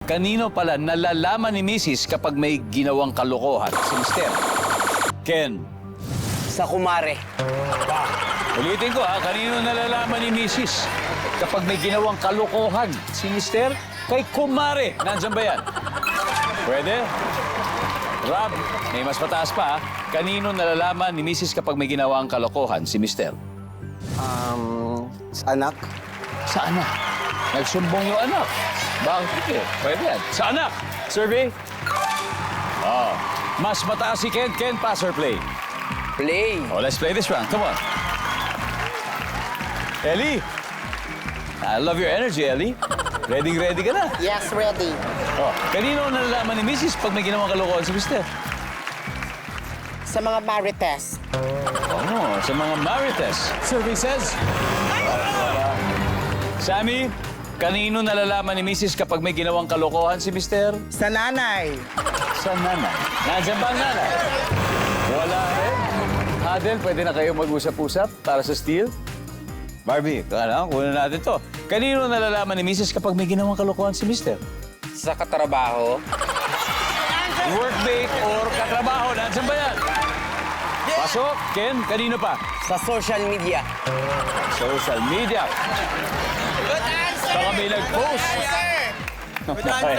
kanino pala nalalaman ni Mrs. kapag may ginawang kalokohan? Si Mister. Ken. Sa kumare. Ulitin ko kanino nalalaman ni Mrs. kapag may ginawang kalokohan? Si Mister? Kay kumare. Nandyan ba yan? Pwede? Rob, may mas mataas pa Kanino nalalaman ni Mrs. kapag may ginawang kalokohan? Si Mister. Sa anak. Sa anak. Nagsumbong yung anak. Bakit? Pwede yan. Sa anak. Survey? Oh. Mas mataas si Ken. Ken, pass or play? Play. Oh, let's play this round. Come on. Ellie. I love your energy, Ellie. Ready ka na. Yes, ready. Oh, kanino nalalaman ni Mrs. pag may ginawang kalokohan si Mister? Sa mga marites. Oh, sa mga marites. Survey says... Sammy, kanino nalalaman ni Mrs. kapag may ginawang kalokohan si Mister? Sa nanay. Sa nanay. Nandiyan ba ang nanay? Wala rin. Adel, pwede na kayo mag-usap-usap para sa steal? Barbie, kunan natin to. Kanino nalalaman ni Mrs. kapag may ginawang kalokohan si Mister? Sa katrabaho. Workmate or katrabaho, nandiyan ba yan? Pasok, Ken, kanino pa? Sa social media. Social media. Good answer! Baka may nag-post. Good answer!